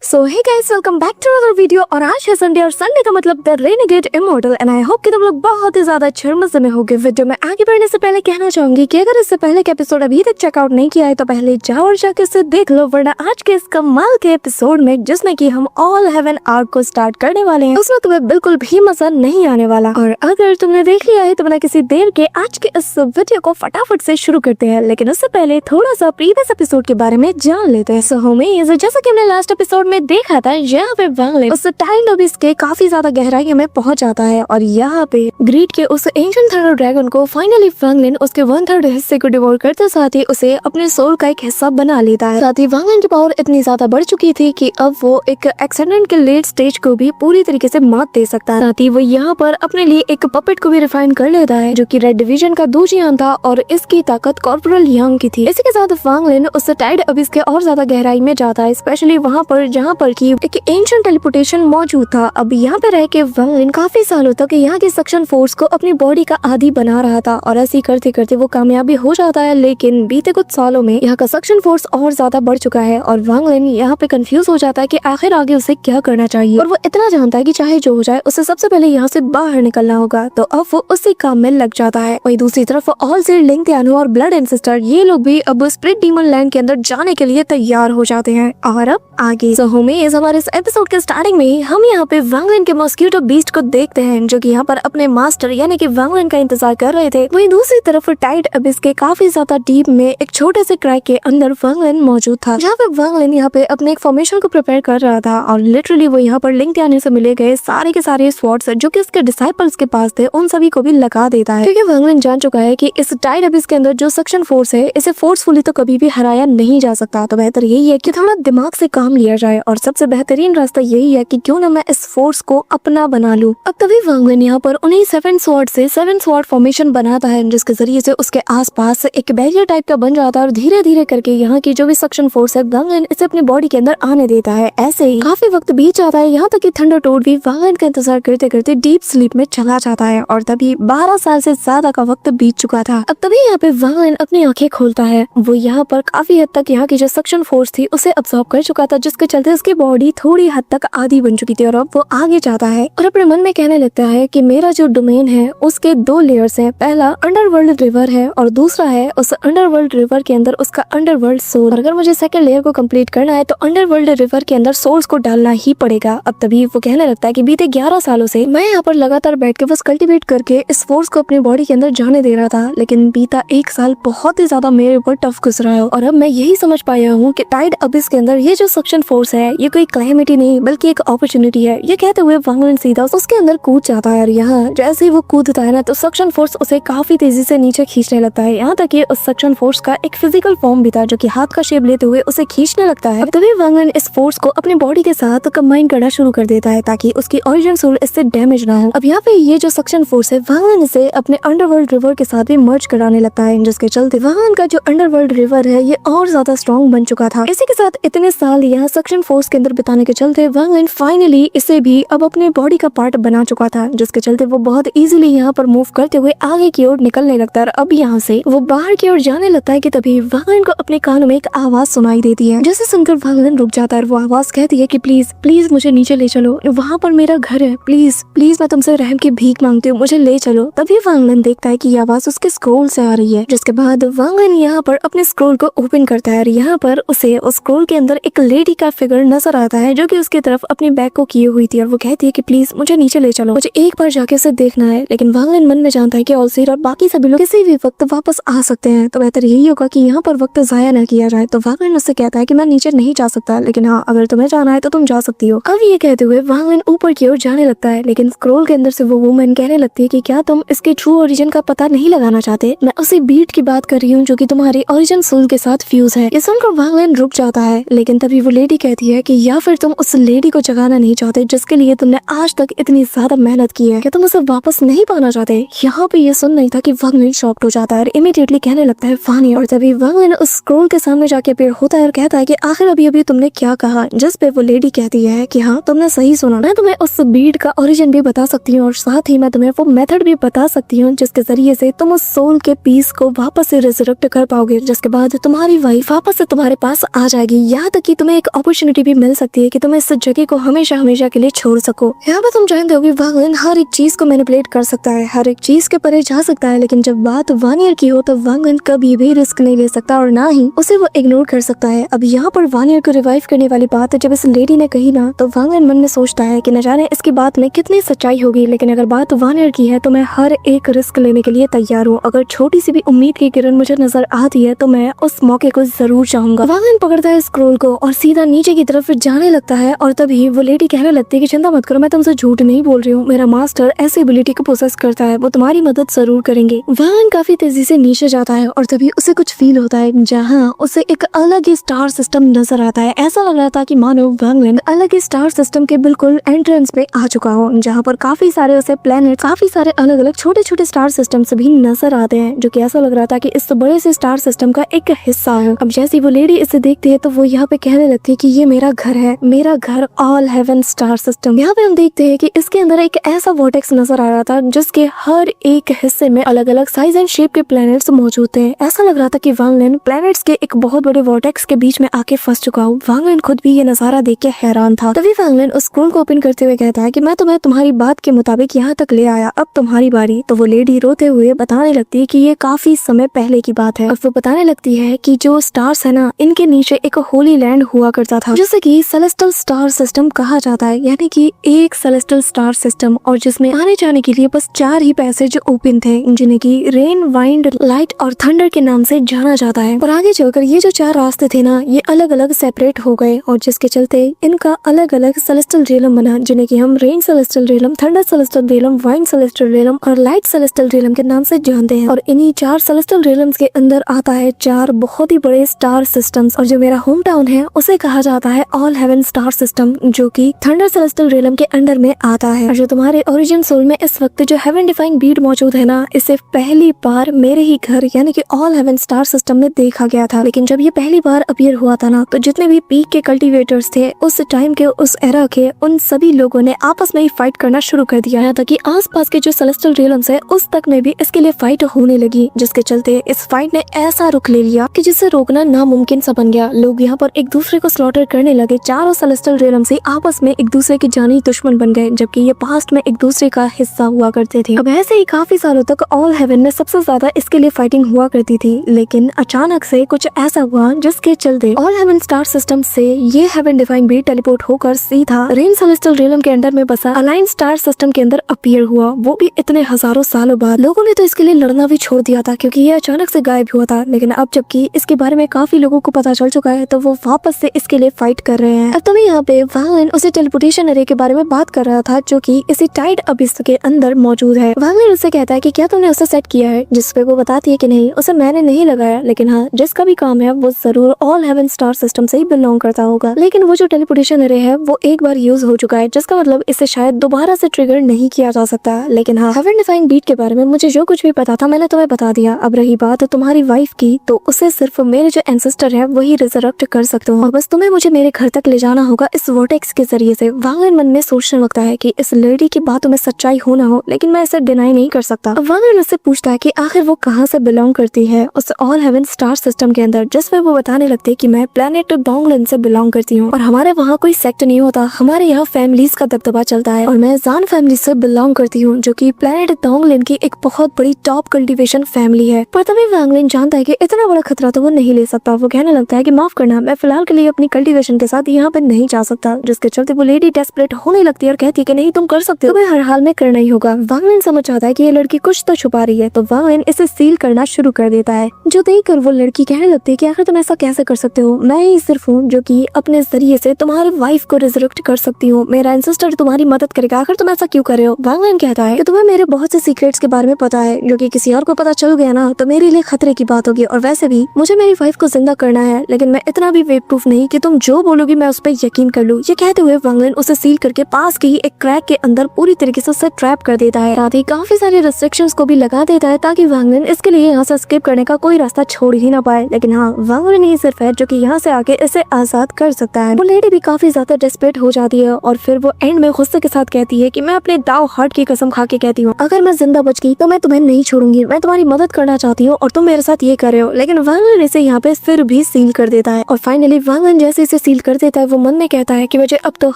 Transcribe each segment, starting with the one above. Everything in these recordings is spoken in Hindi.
So hey guys, welcome back to another video. और आज है संडे और संडे का मतलब the Renegade Immortal and I hope कि तुम लोग बहुत ही ज्यादा अच्छे मजे में होगे। वीडियो में आगे बढ़ने से पहले कहना चाहूंगी कि अगर इससे पहले के एपिसोड अभी तक चेकआउट नहीं किया है तो पहले जाओ और जाकर इसे देख लो, वरना आज के इस कमाल के एपिसोड में जिसमें कि हम ऑल हेवन आर्क को स्टार्ट करने वाले हैं उसमें तुम्हें बिल्कुल भी मजा नहीं आने वाला। और अगर तुमने देख लिया है तो बिना किसी देर के आज के इस वीडियो को फटाफट से शुरू करते हैं। लेकिन उससे पहले थोड़ा सा प्रीवियस एपिसोड के बारे में जान लेते हैं। सो होmies, जैसा कि हमने लास्ट एपिसोड में देखा था, यहाँ पे वांगलिन उस टाइम अबिस के काफी ज्यादा गहराई में पहुंच जाता है और यहाँ पे ग्रीड के उस एंशिएंट थंडर ड्रैगन को फाइनली वांगलिन उसके 1/3 हिस्से को डिवोर करते साथ ही उसे अपने सोल का एक हिस्सा बना लेता है। साथ ही वांगलिन की पावर इतनी ज्यादा बढ़ चुकी थी कि अब वो एक एक्सीडेंट के लेट स्टेज को भी पूरी तरीके से मात दे सकता है। साथ ही वो यहाँ पर अपने लिए एक पपेट को भी रिफाइन कर लेता है जो कि रेड डिवीजन का दूजियान था और इसकी ताकत कॉर्पोरल यांग की थी। इसी के साथ वांगलिन उस टाइड अबिस के और ज्यादा गहराई में जाता है, स्पेशली वहाँ पर जहाँ पर की एक एंशिएंट टेलीपोर्टेशन मौजूद था। अब यहाँ पे रह के वांगलिन काफी सालों तक यहाँ की सक्शन फोर्स को अपनी बॉडी का आदी बना रहा था और ऐसे करते करते वो कामयाबी हो जाता है। लेकिन बीते कुछ सालों में यहाँ का सक्शन फोर्स और ज्यादा बढ़ चुका है और वांगलिन यहाँ पे कंफ्यूज हो जाता है कि आखिर आगे उसे क्या करना चाहिए। और वो इतना जानता है कि चाहे जो हो जाए उसे सबसे पहले यहाँ से बाहर निकलना होगा, तो अब वो उसी काम में लग जाता है। वही दूसरी तरफ ऑल सीड, लिंगथियानो और ब्लड एंसेस्टर ये लोग भी अब स्प्रिट डीमन लैंड के अंदर जाने के लिए तैयार हो जाते हैं। और अब आगे होmies, हमारे इस एपिसोड के स्टार्टिंग में ही हम यहाँ पे वांगलिन के मॉस्किटो बीस्ट को देखते हैं जो कि यहाँ पर अपने मास्टर यानी कि वांगलिन का इंतजार कर रहे थे। वहीं दूसरी तरफ टाइड अबिस के काफी ज्यादा डीप में एक छोटे से क्रैक के अंदर वांगलिन मौजूद था, जहाँ पे वांगलिन यहाँ पे अपने एक फॉर्मेशन को प्रिपेयर कर रहा था और लिटरली वो यहाँ पर लिंगथियानो से मिले गए सारे के सारे स्वॉर्ड्स जो कि उसके डिसाइपल्स के पास थे उन सभी को भी लगा देता है, क्योंकि वांगलिन जान चुका है कि इस टाइड अबिस के अंदर जो सक्शन फोर्स है इसे फोर्सफुली तो कभी भी हराया नहीं जा सकता। तो बेहतर यही है कि थोड़ा दिमाग से काम लिया जाए और सबसे बेहतरीन रास्ता यही है कि क्यों ना मैं इस फोर्स को अपना बना लूं। अब तभी वांगलिन यहाँ पर उन्हीं 7 स्वॉर्ड से 7 स्वॉर्ड फॉर्मेशन बनाता है जिसके जरिए से उसके आसपास एक बैरियर टाइप का बन जाता है और धीरे धीरे करके यहाँ की जो भी सक्शन फोर्स है वांगलिन इसे अपनी बॉडी के अंदर आने देता है। ऐसे ही काफी वक्त बीत जाता है, यहाँ तक कि थंडर टोड भी वांगलिन का इंतजार करते करते डीप स्लीप में चला जाता है और तभी 12 साल से ज्यादा का वक्त बीत चुका था। अब तभी यहाँ पे वांगलिन अपनी आंखें खोलता है। वो यहाँ पर काफी हद तक यहाँ की जो सक्शन फोर्स थी उसे अब्सॉर्ब कर चुका था, जिसके चलते उसकी बॉडी थोड़ी हद तक आधी बन चुकी थी और अब वो आगे जाता है और अपने मन में कहने लगता है कि मेरा जो डोमेन है उसके 2 लेयर्स हैं। पहला अंडरवर्ल्ड रिवर है और दूसरा है उस अंडरवर्ल्ड रिवर के अंदर उसका अंडरवर्ल्ड सोल। अगर मुझे सेकंड लेयर को कंप्लीट करना है तो अंडरवर्ल्ड रिवर के अंदर सोल्स को डालना ही पड़ेगा। अब तभी वो कहने लगता है कि बीते 11 सालों से मैं यहाँ पर लगातार बैठ के बस कल्टीवेट करके इस फोर्स को अपनी बॉडी के अंदर जाने दे रहा था, लेकिन बीता 1 साल बहुत ही ज्यादा मेरे ऊपर टफ गुजरा है और अब मैं यही समझ पाया हूँ कि टाइड अबिस के अंदर ये जो सक्शन फोर्स है ये कोई क्लैमिटी नहीं बल्कि एक अपॉर्चुनिटी है। ये कहते हुए वांगलिन सीधा उसके अंदर कूद जाता है और यहाँ जैसे ही वो कूदता है ना तो सक्शन फोर्स उसे काफी तेजी से नीचे खींचने लगता है। यहाँ तक कि उस सक्शन फोर्स का एक फिजिकल फॉर्म भी था जो कि हाथ का शेप लेते हुए उसे खींचने लगता है। तभी वांगलिन इस फोर्स को अपनी बॉडी के साथ कंबाइन करना शुरू कर देता है ताकि उसकी ओरिजिन सोल इससे डैमेज ना हो। अब यहाँ पे ये जो सक्शन फोर्स है वांगलिन इसे अपने अंडरवर्ल्ड रिवर के साथ भी मर्ज कराने लगता है, जिसके चलते वांगलिन का जो अंडरवर्ल्ड रिवर है ये और ज्यादा स्ट्रॉन्ग बन चुका था। इसी के साथ इतने साल यहाँ सक्शन फोर्स के अंदर बिताने के चलते वांगलिन फाइनली इसे भी अब अपने बॉडी का पार्ट बना चुका था, जिसके चलते वो बहुत इजीली यहाँ पर मूव करते हुए आगे की ओर निकलने लगता है। अब यहाँ से वो बाहर की ओर जाने लगता है कि तभी वांगलिन को अपने कानों में एक आवाज सुनाई देती है, जिसे सुनकर वांगलिन रुक जाता है। वो आवाज कहती है कि प्लीज प्लीज मुझे नीचे ले चलो, वहाँ पर मेरा घर है, प्लीज प्लीज मैं तुमसे रहम की भीख मांगती हूँ, मुझे ले चलो। तभी वांगलिन देखता है कि ये आवाज उसके स्क्रोल से आ रही है, जिसके बाद वांगलिन यहाँ पर अपने स्क्रोल को ओपन करता है और यहाँ पर उसे उस स्क्रोल के अंदर एक लेडी का फिगर नजर आता है जो कि उसकी तरफ अपनी बैग को किए हुई थी और वो कहती है कि प्लीज मुझे नीचे ले चलो, मुझे एक बार जाके उसे देखना है। लेकिन वांगलिन मन में जानता है कि ऑलसीर और बाकी सभी लोग किसी भी वक्त वापस आ सकते हैं, तो बेहतर यही होगा कि यहाँ पर वक्त जाया न किया जाए। तो वांगलिन उससे कहता है कि मैं नीचे नहीं जा सकता, लेकिन हाँ अगर तुम्हें जाना है तो तुम जा सकती हो। अब ये कहते हुए वांगलिन ऊपर की ओर जाने लगता है, लेकिन स्क्रोल के अंदर से वो वुमन कहने लगती है कि क्या तुम इसके ट्रू ओरिजिन का पता नहीं लगाना चाहते? मैं उसी बीट की बात कर रही हूँ जो कि तुम्हारी ओरिजिन सोल के साथ फ्यूज है। ये सुनकर वांगलिन रुक जाता है, लेकिन तभी वो लेडी कहती है कि या फिर तुम उस लेडी को जगाना नहीं चाहते जिसके लिए तुमने आज तक इतनी ज्यादा मेहनत की है, क्या तुम उसे वापस नहीं पाना चाहते? यहाँ पे ये सुन नहीं था कि वांगलिन शॉक्ड हो जाता है और इमीडिएटली कहने लगता है फानी। और तभी वांगलिन उस स्क्रोल के सामने जाके अपीयर होता है और कहता है कि आखिर अभी अभी तुमने क्या कहा? जिस पे वो लेडी कहती है कि हाँ तुमने सही सुना, मैं तुम्हें उस बीड का ओरिजिन भी बता सकती हूँ और साथ ही मैं तुम्हें वो मेथड भी बता सकती हूँ जिसके जरिए से तुम उस सोल के पीस को वापस से रिजरेक्ट कर पाओगे, जिसके बाद तुम्हारी वाइफ वापस से तुम्हारे पास आ जाएगी। यहाँ तक कि तुम्हें एक अपॉर्चुनिटी अपॉर्चुनिटी भी मिल सकती है कि तुम इस जगह को हमेशा हमेशा के लिए छोड़ सको। यहाँ पे तुम जानते हो कि वांगलिन हर एक चीज को मैनिपुलेट कर सकता है, हर एक चीज के परे जा सकता है, लेकिन जब बात वानियर की हो तो वांगलिन कभी भी रिस्क नहीं ले सकता और ना ही उसे वो इग्नोर कर सकता है। अब यहाँ पर वानियर को रिवाइव करने वाली बात जब इस लेडी ने कही ना, तो वांगलिन मन में सोचता है कि न जाने इसकी बात में कितनी सच्चाई होगी, लेकिन अगर बात वानियर की है तो मैं हर एक रिस्क लेने के लिए तैयार हूँ। अगर छोटी सी भी उम्मीद की किरण मुझे नजर आती है तो मैं उस मौके को जरूर चाहूंगा। वांगलिन पकड़ता है स्क्रोल को और सीधा नीचे की तरफ जाने लगता है और तभी वो लेडी कहने लगती है कि चिंता मत करो, मैं तुमसे झूठ नहीं बोल रही हूँ, मेरा मास्टर ऐसी एबिलिटी को पोसेस करता है, वो तुम्हारी मदद जरूर करेंगे। वांगलिन काफी तेजी से नीचे जाता है और तभी उसे कुछ फील होता है जहाँ उसे एक अलग ही स्टार सिस्टम नजर आता है। ऐसा लग रहा था कि मानो वांगलिन अलग ही स्टार सिस्टम के बिल्कुल एंट्रेंस पे आ चुका हो, जहाँ पर काफी सारे उसे प्लेनेट, काफी सारे अलग अलग छोटे छोटे स्टार सिस्टम भी नजर आते हैं, जो कि ऐसा लग रहा था कि इस बड़े से स्टार सिस्टम का एक हिस्सा है। अब जैसी वो लेडी इसे देखती है तो वो यहाँ पे कहने लगती है कि ये मेरा घर है, मेरा घर ऑल हेवन स्टार सिस्टम। यहाँ पे हम देखते हैं कि इसके अंदर एक ऐसा वोर्टेक्स नजर आ रहा था जिसके हर एक हिस्से में अलग अलग साइज एंड शेप के प्लैनेट्स मौजूद थे। ऐसा लग रहा था कि वांगलिन प्लैनेट्स के एक बहुत बड़े वोर्टेक्स के बीच में आके फंस चुका हूँ। वांगलिन खुद भी ये नजारा देख के हैरान था। तभी वांगलिन उस स्क्रोल को ओपन करते हुए कहता है कि मैं तुम्हें तुम्हारी बात के मुताबिक यहाँ तक ले आया, अब तुम्हारी बारी। तो वो लेडी रोते हुए बताने लगती है कि ये काफी समय पहले की बात है। और वो बताने लगती है कि जो स्टार्स है ना, इनके नीचे एक होली लैंड हुआ करता था जिसे कि सेलेस्टियल स्टार सिस्टम कहा जाता है, यानी कि एक सेलेस्टियल स्टार सिस्टम, और जिसमें आने जाने के लिए बस 4 ही पैसेज ओपन थे, जिन्हें की रेन, वाइंड, लाइट और थंडर के नाम से जाना जाता है। और आगे चलकर ये जो 4 रास्ते थे ना, ये अलग अलग सेपरेट हो गए और जिसके चलते इनका अलग अलग सेलेस्टियल रियलम बना, जिन्हें की हम rain celestial realm, thunder celestial realm, wind celestial realm और लाइट सेलेस्टियल रियलम के नाम से जानते हैं। और इन्हीं 4 सेलेस्टियल रियलम्स के अंदर आता है 4 बहुत ही बड़े स्टार सिस्टम्स, और जो मेरा होम टाउन है उसे कहा जाता है ऑल हेवन स्टार सिस्टम, जो कि थंडर सेलेस्टियल रियलम के अंडर में आता है। और जो तुम्हारे ओरिजिन सोल में इस वक्त जो हेवन डिफाइंग बीट मौजूद है ना, इसे पहली बार मेरे ही घर यानी कि ऑल हेवन स्टार सिस्टम में देखा गया था। लेकिन जब ये पहली बार अपीयर हुआ था ना, तो जितने भी पीक के कल्टीवेटर्स थे उस टाइम के, उस एरा के, उन सभी लोगों ने आपस में ही फाइट करना शुरू कर दिया है, ताकि आसपास के जो सेलेस्टियल रियलम्स है उस तक में भी इसके लिए फाइट होने लगी, जिसके चलते इस फाइट ने ऐसा रुख ले लिया कि जिसे रोकना नामुमकिन सा बन गया। लोग यहाँ पर एक दूसरे को स्लॉटर करने लगे, चारों सेलेस्टियल रियलम से आपस में एक दूसरे के जानी दुश्मन बन गए, जबकि ये पास्ट में एक दूसरे का हिस्सा हुआ करते थे। अब ऐसे ही काफी सालों तक ऑल हेवन में सबसे ज्यादा इसके लिए फाइटिंग हुआ करती थी, लेकिन अचानक से कुछ ऐसा हुआ जिसके चलते ऑल हेवन स्टार सिस्टम से ये हेवन डिफाइंग बीट टेलीपोर्ट होकर सीधा रेन सेलेस्टियल रियलम के अंदर में बसा अलाइन स्टार सिस्टम के अंदर अपीयर हुआ, वो भी इतने हजारों सालों बाद। लोगों ने तो इसके लिए लड़ना भी छोड़ दिया था क्योंकि ये अचानक से गायब हुआ था, लेकिन अब जबकि इसके बारे में काफी लोगों को पता चल चुका है तो वो वापस से इसके लिए फाइट कर रहे हैं। अब तभी यहाँ पे वांगलिन उसे टेलीपोर्टेशन एरे के बारे में बात कर रहा था, जो कि इसी टाइड अबिस के अंदर मौजूद है। वांगलिन उससे कहता है कि क्या तुमने उसे सेट किया है, जिस पे वो बताती है कि नहीं, उसे मैंने नहीं लगाया, लेकिन हाँ जिसका भी काम है वो जरूर ऑल हेवन स्टार सिस्टम से ही बिलोंग करता होगा। लेकिन वो जो टेलीपोर्टेशन एरे है वो एक बार यूज हो चुका है, जिसका मतलब इसे शायद दोबारा से ट्रिगर नहीं किया जा सकता। लेकिन हाँ, हेवन डिफाइंग बीट के बारे में मुझे जो कुछ भी पता था मैंने तुम्हें बता दिया। अब रही बात तुम्हारी वाइफ की, तो उसे सिर्फ मेरे जो एंसेस्टर है वही रिजरेक्ट कर सकते हो, और बस तुम्हें मुझे मेरे घर तक ले जाना होगा इस वोर्टेक्स के जरिए से। वांगलिन मन में सोचने लगता है कि इस लेडी की बातों में सच्चाई हो ना हो, लेकिन मैं इसे डिनाई नहीं कर सकता। अब वांगलिन उससे पूछता है कि आखिर वो कहाँ से बिलोंग करती है उस ऑल हेवन स्टार सिस्टम के अंदर, जिसमें वो बताने लगते हैं कि मैं प्लेनेट डोंगलिन से बिलोंग करती हूँ और हमारे वहाँ कोई सेक्ट नहीं होता, हमारे यहाँ फैमिलीज का दबदबा चलता है और मैं जान फैमिली से बिलोंग करती हूँ, जो कि प्लेनेट डोंगलिन की एक बहुत बड़ी टॉप कल्टीवेशन फैमिली है। पर तभी वांगलिन जानता है कि इतना बड़ा खतरा तो वो नहीं ले सकता। वो कहने लगता है कि माफ करना, मैं फिलहाल के लिए अपनी कल्टीवेशन के साथ यहाँ पे नहीं जा सकता, जिसके चलते वो लेडी डेस्परेट होने लगती है और कहती है कि नहीं तुम कर सकते हो, तुम्हें हर हाल में करना ही होगा। वांगलिन समझ जाता है कि ये लड़की कुछ तो छुपा रही है, तो वांगलिन इसे सील करना शुरू कर देता है, जो देखकर वो लड़की कहने लगती है कि आखिर तुम ऐसा कैसे कर सकते हो, मैं ही सिर्फ हूँ जो कि अपने जरिए से तुम्हारी वाइफ को रिजरेक्ट कर सकती हूँ, मेरा एंसेस्टर तुम्हारी मदद करेगा, आखिर तुम ऐसा क्यों कर रहे हो। वांगलिन कहता है कि तुम्हें मेरे बहुत से सीक्रेट्स के बारे में पता है, जो कि किसी और को पता चल गया ना तो मेरे लिए खतरे की बात होगी, और वैसे भी मुझे मेरी वाइफ को जिंदा करना है, लेकिन मैं इतना भी बेवकूफ नहीं कि तुम जो बोलोगी मैं उस पर यकीन कर लूं। ये कहते हुए वांगलिन उसे सील करके पास के ही एक क्रैक के अंदर पूरी तरीके से उसे ट्रैप कर देता है, साथ ही काफी सारे रिस्ट्रिक्शंस को भी लगा देता है ताकि वांगलिन इसके लिए यहाँ से स्किप करने का कोई रास्ता छोड़ ही ना पाए। लेकिन हाँ, वांगलिन ही सिर्फ है जो कि यहाँ से आके इसे आजाद कर सकता है। वो लेडी भी काफी ज्यादा डेस्परेट हो जाती है और फिर वो एंड में गुस्से के साथ कहती है कि मैं अपने दाव हार्ट की कसम खा के कहती हूँ, अगर मैं जिंदा बच गई तो मैं तुम्हें नहीं छोड़ूंगी, मैं तुम्हारी मदद करना चाहती हूँ और तुम मेरे साथ ये कर रहे हो। लेकिन वांगलिन इसे यहाँ पे फिर भी सील कर देता है और फाइनली वांगलिन जैसे इसे सील कर देता है। वो मन में कहता है कि मुझे अब तो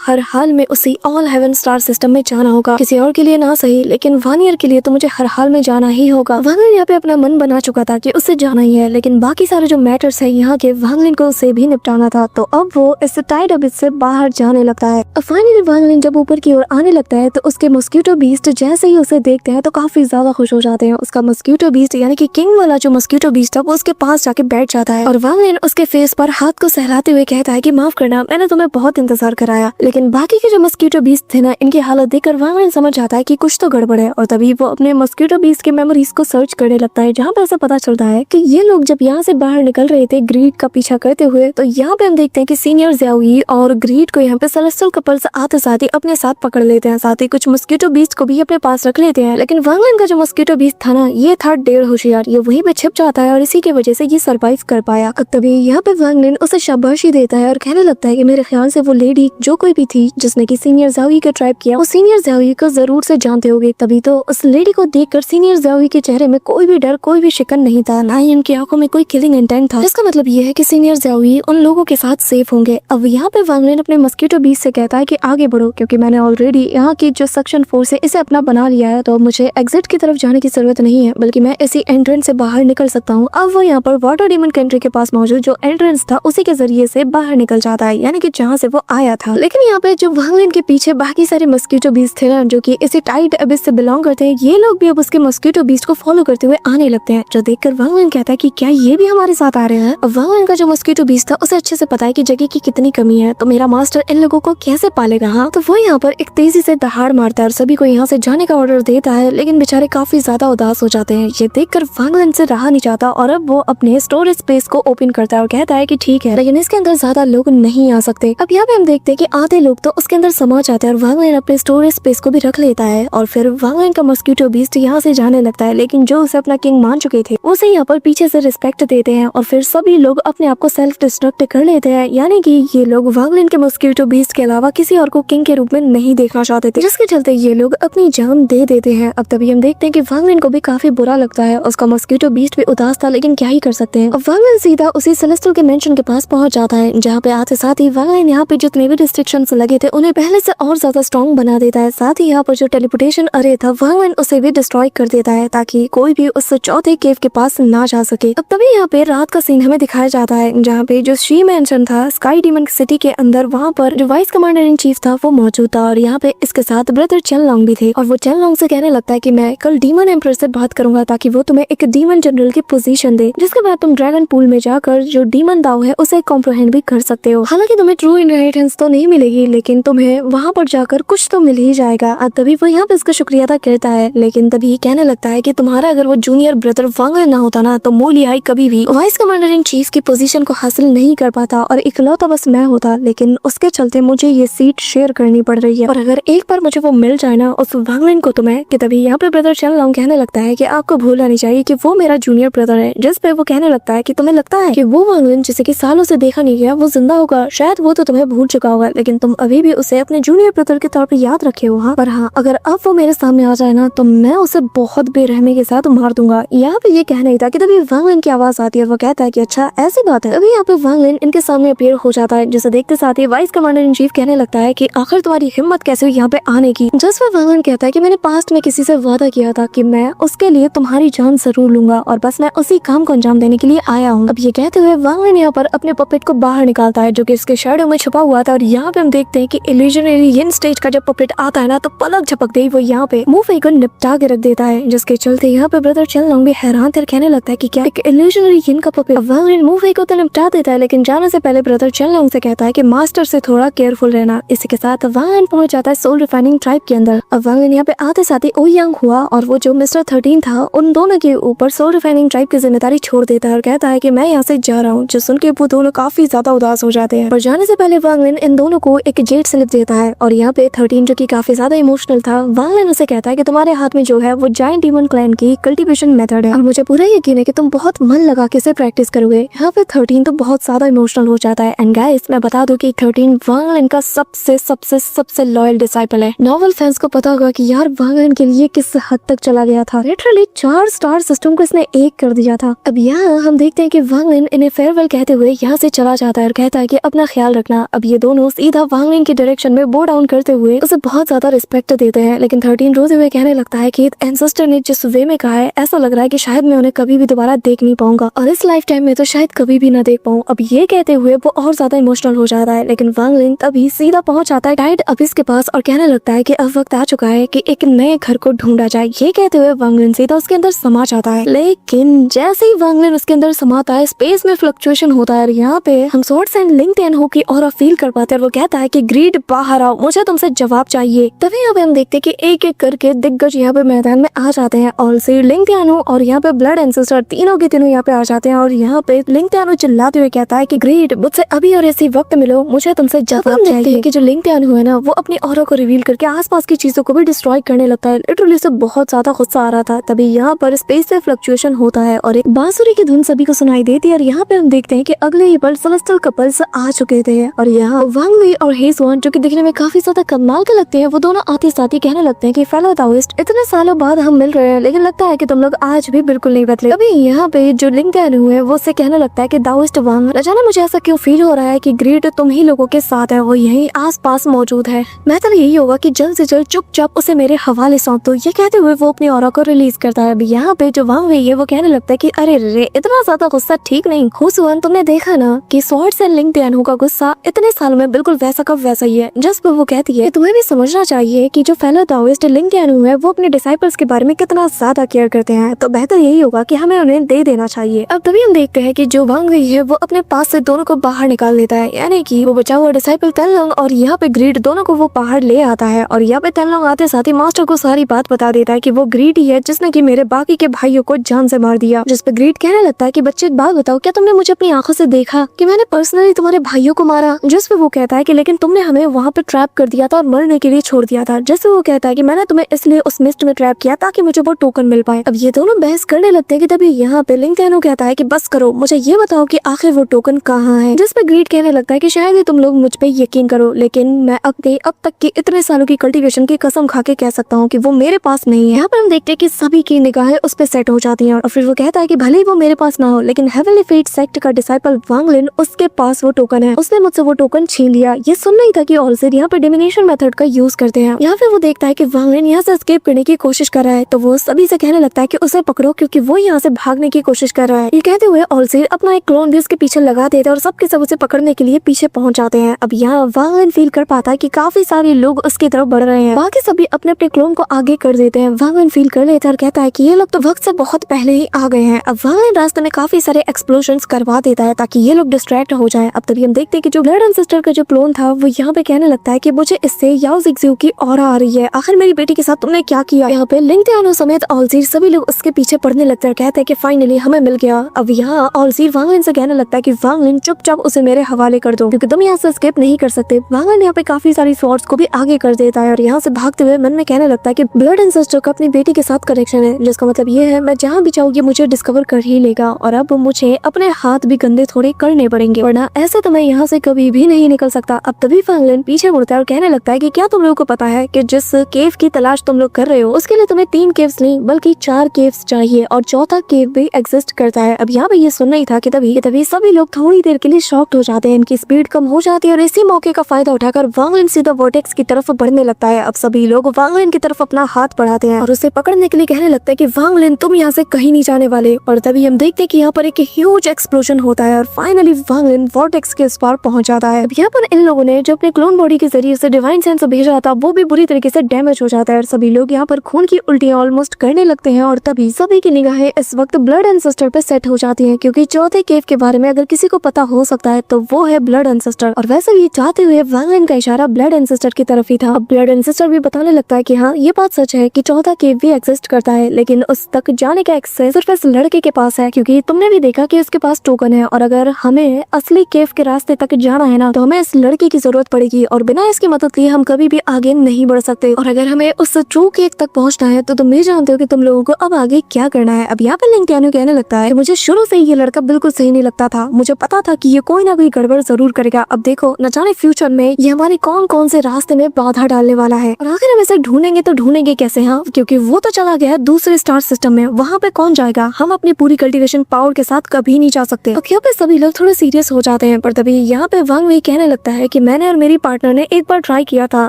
हर हाल में उसी ऑल हेवन स्टार सिस्टम में जाना होगा, किसी और के लिए ना सही लेकिन वानियर के लिए तो मुझे हर हाल में जाना ही होगा। वांगलिन यहाँ पे अपना मन बना चुका था कि उससे जाना ही है, लेकिन बाकी सारे जो मैटर्स है यहाँ के वांगलिन को उसे भी निपटाना था। तो अब वो इस टाइड अबिस से बाहर जाने लगता है। अब फाइनली वांगलिन जब ऊपर की ओर आने लगता है तो उसके मस्क्यूटो बीस्ट जैसे ही उसे देखते हैं तो काफी ज्यादा खुश हो जाते हैं। उसका मस्क्यूटो बीस्ट यानी कि किंग वाला जो मस्क्यूटो बीस्ट था वो उसके पास जाके बैठ जाता है और वांगलिन उसके फेस पर हाथ को सहलाते हुए कहता है कि माफ करना, मैंने तुम्हें बहुत इंतजार कराया। लेकिन बाकी के जो मस्क्यूटो बीस्ट थे ना, इनकी हालत देखकर वांगलिन समझ जाता है कि कुछ तो गड़बड़ है और तभी वो अपने मस्क्यूटो बीस्ट के मेमोरीज को सर्च करने लगता है, जहाँ पे ऐसा पता चलता है कि ये लोग जब यहाँ से बाहर निकल रहे थे ग्रीड का पीछा करते हुए, तो यहाँ पे हम देखते हैं कि सीनियर ज़ियाओई और ग्रीड को यहाँ पे सेलेस्टियल कपल्स आते साथ ही अपने साथ पकड़ लेते हैं, साथ ही कुछ मस्क्यूटो बीस्ट को भी अपने पास रख लेते हैं। लेकिन वांगलिन का जो मस्क्यूटो बीस्ट था ना, ये था डेढ़ होशियार, ये वहीं पे छिप जाता है और इसी की वजह से ये सर्वाइव कर पाया। तभी यहाँ पे वांगलिन उसे शाबाशी देता है और कहने लगता है कि मेरे ख्याल से वो लेडी जो कोई भी थी जिसने की सीनियर ज़ियाओई का ट्राइब किया, वो सीनियर ज़ियाओई को जरूर से जानते होगे। तभी तो उस लेडी को देखकर सीनियर ज़ियाओई के चेहरे में कोई भी डर, कोई भी शिकन नहीं था, ना ही उनकी आंखों में कोई किलिंग इंटेंट था। इसका मतलब ये है कि सीनियर ज़ियाओई उन लोगों के साथ सेफ होंगे। अब यहाँ पे वांगलिन अपने मस्क्यूटो बीस्ट से कहता है कि आगे बढ़ो, क्योंकि मैंने ऑलरेडी यहाँ की जो सेक्शन 4 है इसे अपना बना लिया है, तो मुझे एग्जिट की तरफ जाने की जरूरत नहीं है, बल्कि मैं इसी एंट्रेंस से बाहर निकल सकता हूँ। अब वो यहाँ पर वाटर डीमन कंट्री के पास मौजूद जो एंट्रेंस था उसी के जरिए से बाहर निकल जाता है, यानी कि जहाँ से वो आया था। लेकिन यहाँ पे जो वांगलिन के पीछे बाकी सारे मस्क्यूटो बीस्ट थे ना, जो कि इसी टाइड अबिस से बिलोंग करते हैं, ये लोग भी अब उसके मस्क्यूटो बीस्ट को फॉलो करते हुए आने लगते हैं, जो देखकर वांगलिन कहता है कि क्या ये भी हमारे साथ आ रहे हैं। अब वांगलिन का जो मस्क्यूटो बीस्ट था उसे अच्छे से पता है कि जगह की कितनी कमी है, तो मेरा मास्टर इन लोगों को कैसे पालेगा। हाँ, तो वो यहाँ पर एक तेजी से दहाड़ मारता है और सभी को यहाँ से जाने का ऑर्डर देता है, लेकिन बेचारे काफी ज्यादा उदास हो जाते हैं। ये देखकर वांगलिन से रहा नहीं चाहता और अब वो अपने स्टोरेज स्पेस को ओपन करता है और कहता है कि ठीक है, लेकिन इसके अंदर ज्यादा लोग नहीं आ सकते। अब यहाँ पे हम देखते हैं कि आधे लोग तो उसके अंदर समा जाते हैं और वांगलिन अपने स्टोरेज स्पेस को भी रख लेता है और फिर वांगलिन का मस्क्यूटो बीस्ट यहाँ से जाने लगता है। लेकिन जो उसे अपना किंग मान चुके थे उसे यहाँ पर पीछे से रिस्पेक्ट देते हैं और फिर सभी लोग अपने आप को सेल्फ डिस्ट्रक्ट कर लेते हैं, यानी कि ये लोग वांगलिन के मस्क्यूटो बीस्ट के अलावा किसी और को किंग के रूप में नहीं देखना चाहते थे, जिसके चलते ये लोग अपनी जान दे देते हैं। अब तभी हम देखते हैं कि वांगलिन को भी काफी बुरा लगता है, उसका मस्क्यूटो बीस्ट भी उदास था, लेकिन क्या ही कर सकते हैं। अब वांगलिन सीधा उसी सेलेस्टियल के मेंशन के पास पहुंच जाता है, जहाँ पे आते साथ ही वांगलिन यहाँ पे जितने भी रिस्ट्रिक्शंस लगे थे उन्हें पहले से और ज्यादा स्ट्रॉन्ग बना देता है। साथ ही यहाँ पर जो टेलीपोर्टेशन अरे था वांगलिन उसे भी डिस्ट्रॉय कर देता है, ताकि कोई भी उस चौथे केव के पास ना जा सके। अब तभी यहाँ पे रात का सीन हमें दिखाया जाता है, जहाँ पे जो शी मेंशन था स्काई डीमन सिटी के अंदर, वहाँ पर जो वाइस कमांडर इन चीफ था वो मौजूद था और यहाँ पे इसके साथ ब्रदर चेनलोंग भी थे। और वो चेनलोंग से कहने लगता है कि मैं कल डीमन एम्परर से बात करूंगा ताकि वो तुम्हें एक डीमन जनरल की पोजीशन दे, जिसके बाद तुम ड्रैगन पूल में जाकर जो डीमन दाव है उसे कॉम्प्रोहेंड भी कर सकते हो। हालांकि तुम्हें ट्रू इनहेरिटेंस तो नहीं मिलेगी, लेकिन तुम्हें वहाँ पर जाकर कुछ तो मिल ही जाएगा। अब तभी वो यहाँ पे इसका शुक्रिया अदा करता है, लेकिन तभी कहने लगता है कि तुम्हारा अगर वो जूनियर ब्रदर वांगलिन ना होता ना, तो मोलियाई कभी भी वाइस कमांडर इन चीफ की पोजीशन को हासिल नहीं कर पाता और इकलौता बस मैं होता। लेकिन उसके चलते मुझे ये सीट शेयर करनी पड़ रही है, और अगर एक बार मुझे वो मिल जाए ना उस वांगलिन को, तो मैं कि तभी यहाँ पे ब्रदर चेनलोंग कहने लगता है कि आपको भूलना नहीं चाहिए कि वो मेरा जूनियर ब्रदर है। जिस पे वो कहने लगता है कि तुम्हें लगता है कि वो वांगलिन जिसे कि सालों से देखा नहीं गया वो जिंदा होगा, शायद वो तो तुम्हें भूल चुका होगा, लेकिन तुम अभी भी उसे अपने जूनियर ब्रदर के तौर पे याद रखे हो। हाँ, पर हाँ, अगर अब वो मेरे सामने आ जाए ना तो मैं उसे बहुत बेरहमी के साथ मार दूंगा। यहाँ पे ये कहना ही था कि तभी वांगलिन की आवाज आती है और वो कहता है कि अच्छा ऐसी बात है। अभी यहाँ पे वांगलिन इनके सामने अपीयर हो जाता है, जिसे देखते साथ ही वाइस कमांडर इन चीफ कहने लगता है कि आखिर तुम्हारी हिम्मत कैसे हुई यहाँ पे आने की। जिस पर वांगलिन कहता है कि मैंने पास्ट में किसी से वादा किया था कि मैं उसके लिए तुम्हारी जान जरूर लूंगा और बस मैं उसी काम को अंजाम देने के लिए आया हूँ। अब ये कहते हुए वांगलिन यहाँ पर अपने पपेट को बाहर निकालता है, जो कि इसके शैडो में छुपा हुआ था, और यहाँ पे हम देखते हैं कि इल्यूजनरी इन स्टेज का जब पपेट आता है ना तो पलक झपक गई वो यहाँ पे मूवी को निपटा के रख देता है, जिसके चलते यहाँ पे ब्रदर चेनलोंग भी हैरान थे, कहने लगता है कि क्या एक इल्यूजनरी इन का पपेट। वांगलिन मूवी को तो निपटा देता है, लेकिन जाने से पहले ब्रदर चेनलोंग से कहता है कि मास्टर से थोड़ा केयरफुल रहना। इसी के साथ वांगलिन पहुंच जाता है सोल रिफाइनिंग ट्राइब के अंदर। अब वांगलिन यहाँ पे आते साथ ही ओयांग हुआ और वो जो मिस्टर 13 था उन दोनों के ऊपर सोल रिफाइनिंग ट्राइब की जिम्मेदारी छोड़ देता है और कहता है कि मैं यहाँ से जा रहा हूँ, जो सुन के वो दोनों काफी ज्यादा उदास हो जाते हैं। और जाने से पहले वांगलिन इन दोनों को एक जेट स्लिप देता है और यहाँ पे 13 जो कि काफी ज्यादा इमोशनल था, वांगलिन उसे कहता है कि तुम्हारे हाथ में जो है वो जायंट डीमन क्लैन की कल्टीवेशन मेथड है और मुझे पूरा यकीन है कि तुम बहुत मन लगा के इसे प्रैक्टिस करोगे। यहाँ पे 13 तो बहुत ज्यादा इमोशनल हो जाता है। एंड गाइस मैं बता दूं कि 13 वांगलिन का सबसे सबसे सबसे लॉयल डिसाइपल है। नॉवल फैंस को पता होगा कि यार वांगलिन के लिए किस हद तक चला गया था, लिटरली 4 स्टार सिस्टम को इसने 1 कर दिया था। अब यहाँ हम देखते हैं कि वांगलिन इन्हें फेयरवेल कहते हुए यहाँ से चला जाता है और कहता कहता है कि अपना ख्याल रखना। अब ये दोनों सीधा वांग लिन की डायरेक्शन में बो डाउन करते हुए उसे बहुत ज्यादा रिस्पेक्ट देते हैं, लेकिन 13 रोते हुए कहने लगता है कि एंसेस्टर ने जिस वे में कहा है ऐसा लग रहा है कि शायद मैं उन्हें कभी भी दोबारा देख नहीं पाऊंगा और इस लाइफ टाइम में तो शायद कभी भी ना देख पाऊं। अब ये कहते हुए वो और ज्यादा इमोशनल हो जाता है, लेकिन वांग लिन तभी सीधा पहुंच आता है टाइड अबिस के पास और कहने लगता है कि अब वक्त आ चुका है कि एक नए घर को ढूंढा जाए। ये कहते हुए वांग लिन सीधा उसके अंदर समा जाता है, लेकिन जैसे ही वांग लिन उसके अंदर समाता है स्पेस में फ्लक्चुएशन होता है। यहाँ पे हम सॉर्ड्स एंड लिंक टेनहो की ऑरा फील कर पाते हैं। वो कहता है कि ग्रीड बाहर आओ, मुझे तुमसे जवाब चाहिए। तभी यहाँ पे हम देखते हैं कि एक एक करके दिग्गज यहाँ पे मैदान में आ जाते हैं। ऑलसी लिंक टेनहो और यहाँ पे ब्लड एंसेस्टर तीनों के तीनों यहाँ पे आ जाते हैं और यहाँ पे लिंक टेनहो चिल्लाते हुए कहता है कि ग्रीड मुझसे अभी और ऐसी वक्त मिलो, मुझे तुमसे जवाब चाहिए। कि जो लिंक टेनहो है ना वो अपनी ऑरा को रिवील करके आसपास की चीजों को भी डिस्ट्रॉय करने लगता है। लिटरली उसे बहुत ज्यादा गुस्सा आ रहा था। तभी यहाँ पर स्पेस से फ्लक्चुएशन होता है और एक बांसुरी की धुन सभी को सुनाई देती है और यहाँ पे हम देखते हैं कि अगले ही पल सेलेस्टियल कपल्स आ चुके थे और यहाँ वांग वी और हेसुआन जो कि दिखने में काफी ज्यादा कमाल के लगते हैं, वो दोनों आते साथ ही कहने लगते हैं कि फेलो दाओइस्ट, इतने सालों बाद हम मिल रहे हैं लेकिन लगता है कि तुम लोग आज भी बिल्कुल नहीं बदले। अभी यहाँ पे जो लिंक टेनहो है वो उससे कहने लगता है कि दाओइस्ट वांग, न जाने मुझे ऐसा क्यों फील हो रहा है कि ग्रीड तुम ही लोगों के साथ है, वो यही आस पास मौजूद है। बेहतर यही होगा कि जल्द से जल्द चुपचाप उसे मेरे हवाले सौंप दो। ये कहते हुए वो अपनी ऑरा को रिलीज करता है। अभी यहाँ पे जो वांग वी है वो कहने लगता है कि अरे रे इतना ज्यादा गुस्सा ठीक नहीं। हेसुआन, तुमने देखा ना कि सॉर्ड्स एंड लिंक टेनहो का गुस्सा इतने सालों में बिल्कुल वैसा का वैसा ही है। जस्ट वो कहती है तुम्हें भी समझना चाहिए कि जो फेलो दाओइस्ट लिंक टेनहो है वो अपने डिसाइपल्स के बारे में कितना ज्यादा केयर करते हैं, तो बेहतर यही होगा कि हमें उन्हें दे देना चाहिए। अब तभी हम देखते हैं कि जो वांग वी है वो अपने पास से दोनों को बाहर निकाल देता है, यानी कि वो बचा हुआ डिसाइपल तेनलोंग और यहाँ पे ग्रीड दोनों को वो बाहर ले आता है और यहाँ पे तेनलोंग आते साथ ही मास्टर को सारी बात बता देता है कि वो ग्रीड ही है जिसने कि मेरे बाकी के भाइयों को जान से मार दिया। जिस पे ग्रीड कहने लगता है कि बच्चे एक बात बताओ, क्या तुमने मुझे अपनी आंखों से देखा कि मैंने पर्सनली तुम्हारे भाइयों को मारा? जिस पे वो कहता है कि लेकिन तुमने हमें वहाँ पे ट्रैप कर दिया था और मरने के लिए छोड़ दिया था। जैसे वो कहता है कि मैंने तुम्हें इसलिए उस मिस्ट में ट्रैप किया ताकि मुझे वो टोकन मिल पाए। अब ये दोनों बहस करने लगते हैं कि तभी यहाँ पे लिंक टेनहो कहता है कि बस करो, मुझे ये बताओ कि आखिर वो टोकन कहाँ है। जिस पे ग्रीड कहने लगता है कि शायद ही तुम लोग मुझ पे यकीन करो, लेकिन मैं अपने अब तक की इतने सालों की कल्टीवेशन की कसम खा के कह सकता हूँ कि वो मेरे पास नहीं है। यहाँ पर हम देखते हैं कि सभी की निगाहें उस पे सेट हो जाती हैं और फिर वो कहता है कि भले ही वो मेरे पास ना हो लेकिन हेवनली फेट सेक्ट का डिसाइपल वांग लिन, उसके पास वो टोकन है, उसने मुझसे वो टोकन छीन लिया। ये सुनना ही था कि ऑलसेड यहाँ पर डिविनेशन मेथड का यूज करते हैं। यहाँ पे वो देखता है कि वांग लिन यहाँ से एस्केप करने की कोशिश कर रहा है, तो वो सभी से कहने लगता है कि उसे पकड़ो क्योंकि वो यहाँ से भागने की कोशिश कर रहा है। ये कहते हुए ऑलसेड अपना एक क्लोन भी उसके पीछे लगा देता है और सबके सब उसे पकड़ने के लिए पीछे पहुंच जाते हैं। अब यहाँ वांग लिन फील कर पाता है कि काफी सारे लोग उसकी तरफ बढ़ रहे हैं। बाकी सभी अपने अपने क्लोन को आगे कर देते हैं। वांग लिन फील कर लेता है और कहता है कि ये लोग तो वक्त से बहुत पहले ही आ गए हैं। अब वांग लिन रास्ते में काफी सारे एक्सप्लोजन करवा देता है ताकि ये लोग डिस्ट्रैक्ट हो जाए। अब तभी हम देखते हैं कि जो ब्लड एंसेस्टर का जो क्लोन था वो यहाँ पे कहने लगता है कि मुझे इससे याओ ज़िगज़ू की ऑरा आ रही है, आखिर मेरी बेटी के साथ तुमने क्या किया? यहाँ पे लिंक टेनहो समेत ऑलसीर सभी लोग उसके पीछे पड़ने लगते हैं, कहते हैं कि फाइनली हमें मिल गया। अब यहाँ ऑलसीर वांग लिन से कहने लगता है कि वांग लिन चुपचाप उसे मेरे हवाले कर दो क्योंकि तुम यहाँ से एस्केप नहीं कर सकते। वांग लिन यहाँ पे काफी सारी स्वॉर्ड्स को भी आगे कर देता है और यहाँ से भागते हुए मन में कहने लगता है कि ब्लड एंसेस्टर का अपनी बेटी के साथ कनेक्शन है, जिसका मतलब ये है मैं जहाँ भी चाहूँ मुझे डिस्कवर कर ही लेगा और अब मुझे अपने हाथ भी गंदे थोड़े करने पड़ेंगे वरना ऐसे तो मैं यहाँ से कभी भी नहीं निकल सकता। अब तभी वांग लिन पीछे मुड़ता है और कहने लगता है कि क्या तुम लोगों को पता है कि जिस केव की तलाश तुम लोग कर रहे हो उसके लिए तुम्हें 3 केव्स नहीं बल्कि 4 केव्स चाहिए और चौथा केव भी एग्जिस्ट करता है। अब यहाँ पे ये सुनना ही था कि तभी सभी लोग थोड़ी देर के लिए शॉक्ड हो जाते हैं, इनकी स्पीड कम हो जाती है और इसी मौके का फायदा उठाकर वांग लिन सीधा वर्टेक्स की तरफ बढ़ने लगता है। अब सभी लोग वांग लिन की तरफ अपना हाथ बढ़ाते हैं और उसे पकड़ने के लिए कहने लगता है कि वांग लिन तुम यहाँ से कहीं नहीं जाने वाले। और तभी हम देखते हैं कि यहाँ पर एक ह्यूज एक्सप्लोजन होता है और फाइनली वांग लिन वर्टेक्स के इस पार पहुंच जाता है। अब यहाँ पर इन लोगों ने जो अपने क्लोन बॉडी के जरिए से डिवाइन सेंस भेजा था वो भी बुरी तरीके से डैमेज हो जाता है और सभी लोग यहाँ पर खून की उल्टियां ऑलमोस्ट करने लगते हैं। और तभी सभी की निगाहें इस वक्त ब्लड एंसेस्टर पे सेट हो जाती हैं क्योंकि चौथे केव के बारे में अगर किसी को पता हो सकता है तो वो है ब्लड एंसेस्टर। और वैसे भी चाहते हुए वांग लिन का इशारा ब्लड एंसेस्टर की तरफ ही था। अब ब्लड एंसेस्टर भी बताने लगता है कि हाँ ये बात सच है कि चौथा केव भी एग्जिस्ट करता है लेकिन उस तक जाने का एक्सेस सिर्फ इस लड़के के पास है क्योंकि तुमने भी देखा कि उसके पास टोकन है और अगर हमें असली केव के रास्ते तक जाना है ना तो हमें इस लड़के की जरूरत पड़ेगी और बिना इसकी मदद लिए हम कभी भी आगे नहीं बढ़ सकते। और अगर हमें उस ट्रू केव तक पहुंचना है तो तुम भी जानते हो कि तुम लोगों को अब आगे क्या करना है। अब यहाँ पर लिंक टेनहो कहने लगता है कि मुझे शुरू से ही ये लड़का बिल्कुल सही नहीं लगता था, मुझे पता था कि ये कोई ना कोई गड़बड़ जरूर करेगा। अब देखो न जाने फ्यूचर में ये हमारे कौन कौन से रास्ते में बाधा डालने वाला है और आखिर हम इसे ढूंढेंगे तो ढूंढेंगे कैसे? हाँ क्योंकि वो तो चला गया दूसरे स्टार सिस्टम में, वहाँ पे कौन जाएगा? हम अपनी पूरी कल्टीवेशन पावर के साथ कभी नहीं जा सकते। अब यहाँ पे सभी लोग थोड़े सीरियस हो जाते जाते हैं। पर तभी यहाँ पे वांग वी कहने लगता है कि मैंने और मेरी पार्टनर ने एक बार ट्राई किया था,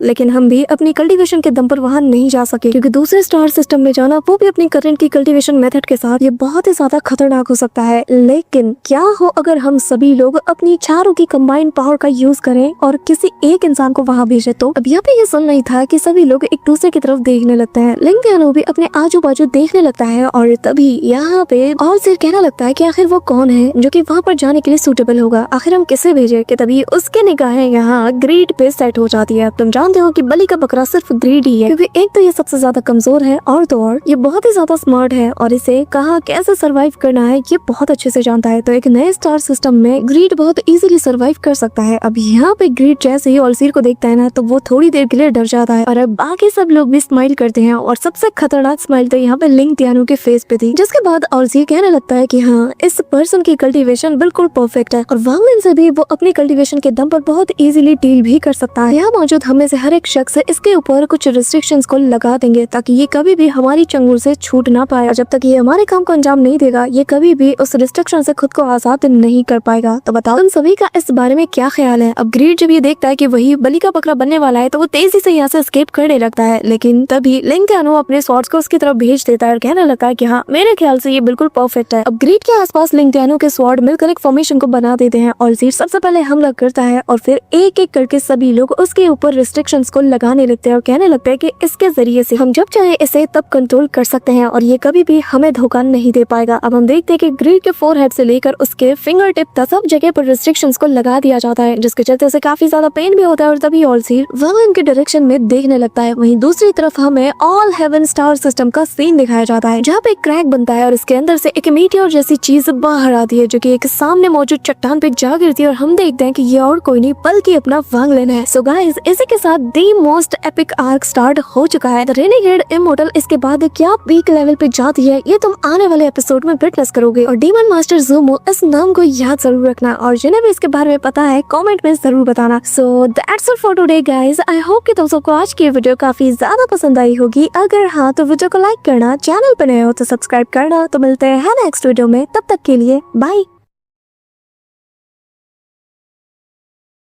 लेकिन हम भी अपनी कल्टीवेशन के दम पर वहाँ नहीं जा सके, क्योंकि दूसरे स्टार सिस्टम में जाना, वो भी अपनी करंट की कल्टीवेशन मेथड के साथ, ये बहुत ही ज्यादा खतरनाक हो सकता है। लेकिन क्या हो अगर हम सभी लोग अपनी चारों की कंबाइंड पावर का यूज करें और किसी एक इंसान को वहाँ भेजे? तो अब यहाँ पे ये सुन नहीं था कि सभी लोग एक दूसरे की तरफ देखने लगते हैं। लिंग त्यानो भी अपने आजू बाजू देखने लगता है और तभी यहाँ पे और सिर कहना लगता है कि आखिर वो कौन है जो कि वहाँ पर जाने के लिए सूटेबल होगा, आखिर हम किसे भेजे? कि तभी उसके निगाहें यहाँ ग्रीड पे सेट हो जाती है। तुम जानते हो कि बलि का बकरा सिर्फ ग्रीड ही है, क्योंकि एक तो ये सबसे ज्यादा कमजोर है और तो और ये बहुत ही ज्यादा स्मार्ट है और इसे कहाँ कैसे सर्वाइव करना है ये बहुत अच्छे से जानता है। तो एक नए स्टार सिस्टम में ग्रीड बहुत इजीली सर्वाइव कर सकता है। अब यहाँ पे ग्रीड जैसे ही ऑलसीर को देखता है ना, तो वो थोड़ी देर के लिए डर जाता है और अब बाकी सब लोग भी स्माइल करते हैं और सबसे खतरनाक स्माइल तो यहाँ पे लिंग त्यानो के फेस पे थी। जिसके बाद ऑलसीर कहने लगता है कि हाँ, इस पर्सन की कल्टीवेशन बिल्कुल परफेक्ट है और वांग लिन से भी वो अपनी कल्टीवेशन के दम पर बहुत इजीली डील भी कर सकता है। यहाँ मौजूद हमें से हर एक शख्स इसके ऊपर कुछ रिस्ट्रिक्शंस को लगा देंगे ताकि ये कभी भी हमारी चंगुल से छूट ना पाए, और जब तक ये हमारे काम को अंजाम नहीं देगा, ये कभी भी उस रिस्ट्रिक्शन से खुद को आजाद नहीं कर पाएगा। तो बताओ तुम सभी का इस बारे में क्या ख्याल है? अब ग्रीड जब ये देखता है कि वही बलि का बकरा बनने वाला है, तो वो तेजी से यहाँ से एस्केप करने लगता है, लेकिन तभी लिंग त्यानो अपने स्वॉर्ड्स को उसकी तरफ भेज देता है और कहने लगता है कि हाँ, मेरे ख्याल से ये बिल्कुल परफेक्ट है। अब ग्रीड के आसपास लिंग त्यानो के स्वॉर्ड मिलकर एक फॉर्मेशन को बना देते हैं और जीर सबसे पहले हमला करता है और फिर एक एक करके सभी लोग उसके ऊपर रिस्ट्रिक्शंस को लगाने लगते हैं और कहने लगते हैं कि इसके जरिए से हम जब चाहे इसे तब कंट्रोल कर सकते हैं और ये कभी भी हमें धोखा नहीं दे पाएगा। अब हम देखते हैं कि ग्रीड के फोरहेड से लेकर उसके फिंगर टिप तक सब जगह पर रिस्ट्रिक्शंस को लगा दिया जाता है, जिसके चलते उसे काफी ज्यादा पेन भी होता है और तभी ऑलसीर वांग लिन के डायरेक्शन में देखने लगता है। वहीं दूसरी तरफ हमें ऑल हेवन स्टार सिस्टम का सीन दिखाया जाता है, जहाँ पे एक क्रैक बनता है और इसके अंदर से एक मीटियोर जैसी चीज बाहर आती है, जो कि एक सामने मौजूद चट्टान पे जा गिरती है और हम देखते हैं कि ये और कोई नहीं बल्कि अपना वांग लिन है। सो गाइस, इसी के साथ the most epic arc start हो चुका है। द रेनेगेड इमॉर्टल इसके बाद क्या पीक लेवल पे जाती है, ये तुम आने वाले एपिसोड में विटनेस करोगे। और डीमन मास्टर ज़ूमो, इस नाम को याद जरूर रखना और जिन्हें भी इसके बारे में पता है कमेंट में जरूर बताना। So that's all for today guys. I hope कि तुम सबको आज की वीडियो काफी ज्यादा पसंद आई होगी। अगर हाँ, तो वीडियो को लाइक करना, चैनल पर नए हो तो सब्सक्राइब करना। तो मिलते हैं नेक्स्ट वीडियो में, तब तक के लिए बाय।